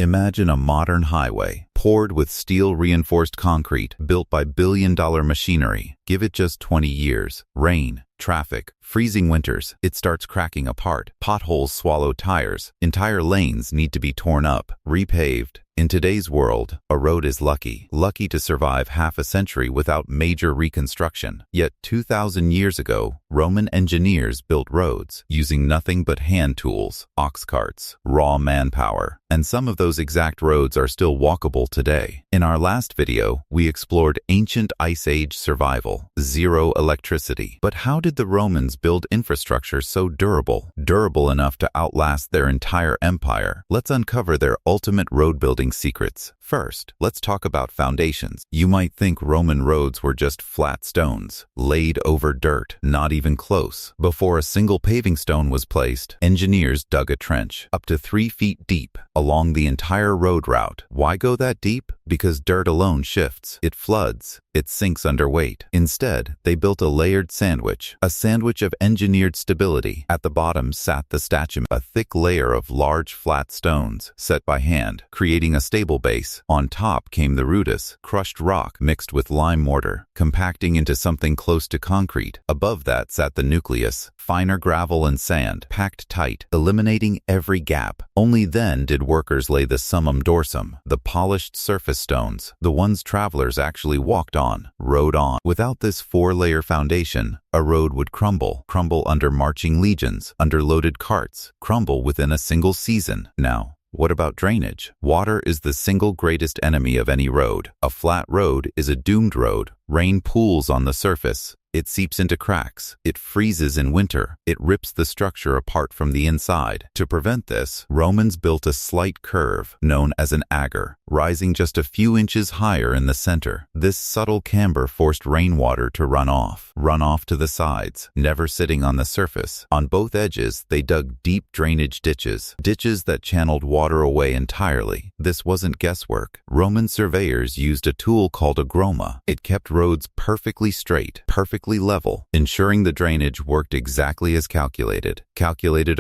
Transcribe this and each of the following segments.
Imagine a modern highway, poured with steel-reinforced concrete, built by billion-dollar machinery. Give it just 20 years. Rain, traffic, freezing winters, it starts cracking apart. Potholes swallow tires. Entire lanes need to be torn up, repaved. In today's world, a road is lucky to survive half a century without major reconstruction. Yet 2,000 years ago, Roman engineers built roads using nothing but hand tools, ox carts, raw manpower, and some of those exact roads are still walkable today. In our last video, we explored ancient Ice Age survival, zero electricity. But how did the Romans build infrastructure so durable enough to outlast their entire empire? Let's uncover their ultimate road building secrets. First, let's talk about foundations. You might think Roman roads were just flat stones, laid over dirt. Not even close. Before a single paving stone was placed, engineers dug a trench, up to 3 feet deep, along the entire road route. Why go that deep? Because dirt alone shifts. It floods. It sinks under weight. Instead, they built a layered sandwich, a sandwich of engineered stability. At the bottom sat the statuette, a thick layer of large flat stones, set by hand, creating a stable base. On top came the rudis, crushed rock mixed with lime mortar, compacting into something close to concrete. Above that sat the nucleus, finer gravel and sand, packed tight, eliminating every gap. Only then did workers lay the summum dorsum, the polished surface stones, the ones travelers actually walked on, rode on. Without this 4-layer foundation, a road would crumble under marching legions, under loaded carts, crumble within a single season. Now, what about drainage? Water is the single greatest enemy of any road. A flat road is a doomed road. Rain pools on the surface. It seeps into cracks. It freezes in winter. It rips the structure apart from the inside. To prevent this, Romans built a slight curve, known as an agger, rising just a few inches higher in the center. This subtle camber forced rainwater to run off to the sides, never sitting on the surface. On both edges, they dug deep drainage ditches that channeled water away entirely. This wasn't guesswork. Roman surveyors used a tool called a groma. It kept roads perfectly straight, perfectly level, ensuring the drainage worked exactly as calculated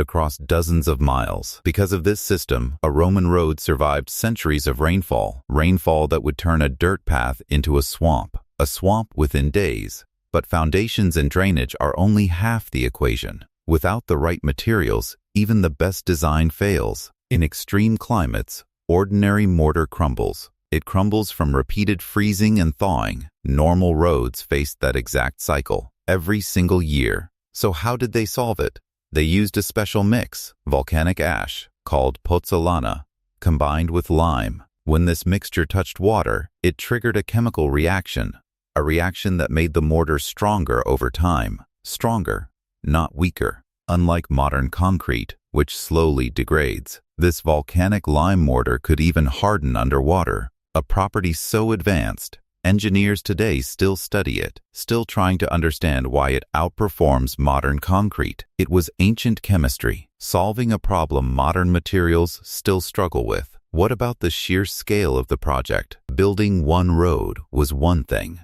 across dozens of miles. Because of this system, a Roman road survived centuries of rainfall that would turn a dirt path into a swamp within days. But foundations and drainage are only half the equation. Without the right materials, even the best design fails. In extreme climates, ordinary mortar crumbles. It crumbles from repeated freezing and thawing. Normal roads faced that exact cycle every single year. So how did they solve it? They used a special mix, volcanic ash, called pozzolana, combined with lime. When this mixture touched water, it triggered a chemical reaction, a reaction that made the mortar stronger over time. Stronger, not weaker. Unlike modern concrete, which slowly degrades, this volcanic lime mortar could even harden underwater. A property so advanced, engineers today still study it, still trying to understand why it outperforms modern concrete. It was ancient chemistry, solving a problem modern materials still struggle with. What about the sheer scale of the project? Building one road was one thing,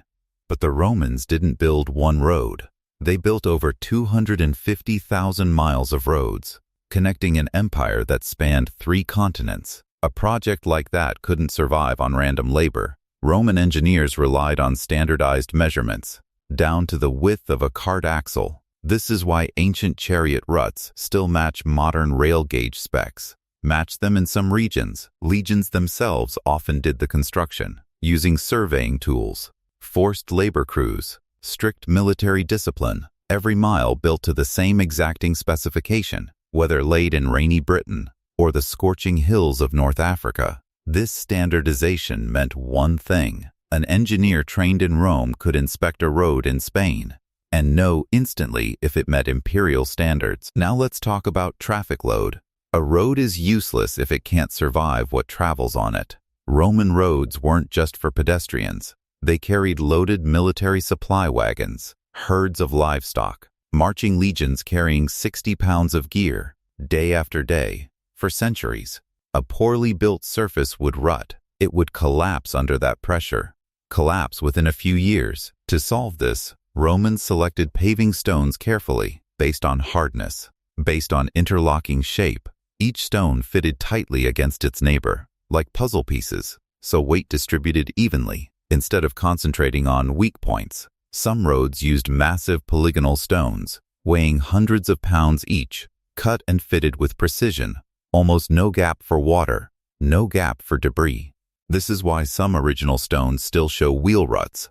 but the Romans didn't build one road. They built over 250,000 miles of roads, connecting an empire that spanned 3 continents. A project like that couldn't survive on random labor. Roman engineers relied on standardized measurements, down to the width of a cart axle. This is why ancient chariot ruts still match modern rail gauge specs. Match them in some regions. Legions themselves often did the construction, using surveying tools, forced labor crews, strict military discipline. Every mile built to the same exacting specification, whether laid in rainy Britain or the scorching hills of North Africa. This standardization meant one thing. An engineer trained in Rome could inspect a road in Spain and know instantly if it met imperial standards. Now let's talk about traffic load. A road is useless if it can't survive what travels on it. Roman roads weren't just for pedestrians. They carried loaded military supply wagons, herds of livestock, marching legions carrying 60 pounds of gear, day after day. For centuries, a poorly built surface would rut. It would collapse under that pressure, collapse within a few years. To solve this, Romans selected paving stones carefully, based on hardness, based on interlocking shape. Each stone fitted tightly against its neighbor. like puzzle pieces, so weight distributed evenly, instead of concentrating on weak points. Some roads used massive polygonal stones, weighing hundreds of pounds each, cut and fitted with precision, almost no gap for water, no gap for debris. This is why some original stones still show wheel ruts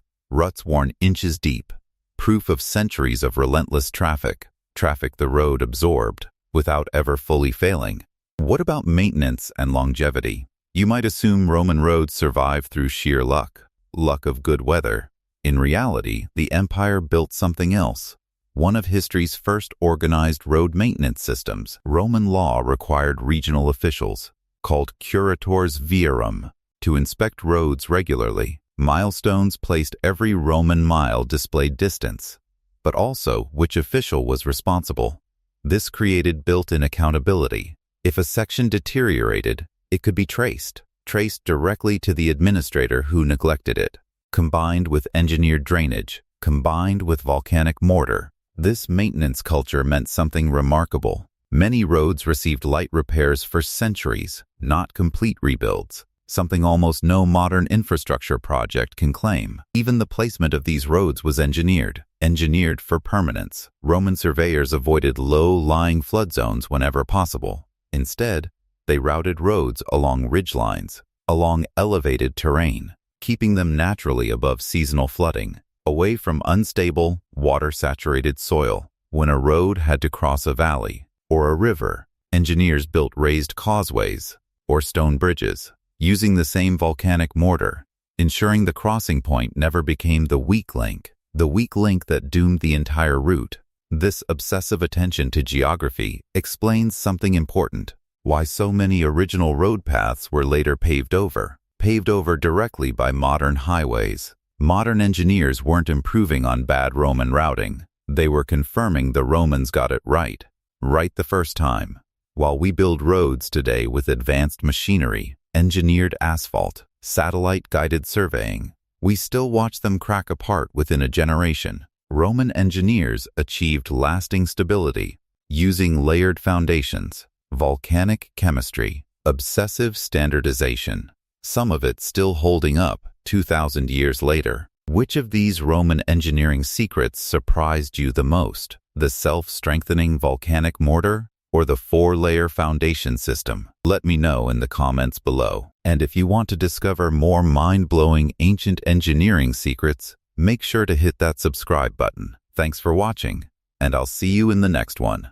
worn inches deep, proof of centuries of relentless traffic the road absorbed, without ever fully failing. What about maintenance and longevity? You might assume Roman roads survived through sheer luck of good weather. In reality, the empire built something else. One of history's first organized road maintenance systems. Roman law required regional officials, called curators viarum, to inspect roads regularly. Milestones placed every Roman mile displayed distance, but also which official was responsible. This created built-in accountability. If a section deteriorated, it could be traced directly to the administrator who neglected it. Combined with engineered drainage, combined with volcanic mortar, this maintenance culture meant something remarkable. Many roads received light repairs for centuries, not complete rebuilds, something almost no modern infrastructure project can claim. Even the placement of these roads was engineered for permanence. Roman surveyors avoided low-lying flood zones whenever possible. Instead, they routed roads along ridgelines, along elevated terrain, keeping them naturally above seasonal flooding, away from unstable, water-saturated soil. When a road had to cross a valley or a river, engineers built raised causeways or stone bridges, using the same volcanic mortar, ensuring the crossing point never became the weak link that doomed the entire route. This obsessive attention to geography explains something important: why so many original road paths were later paved over directly by modern highways. Modern engineers weren't improving on bad Roman routing. They were confirming the Romans got it right the first time. While we build roads today with advanced machinery, engineered asphalt, satellite-guided surveying, we still watch them crack apart within a generation. Roman engineers achieved lasting stability using layered foundations, volcanic chemistry, obsessive standardization. Some of it still holding up 2,000 years later. Which of these Roman engineering secrets surprised you the most? The self-strengthening volcanic mortar or the 4-layer foundation system? Let me know in the comments below. And if you want to discover more mind-blowing ancient engineering secrets, make sure to hit that subscribe button. Thanks for watching, and I'll see you in the next one.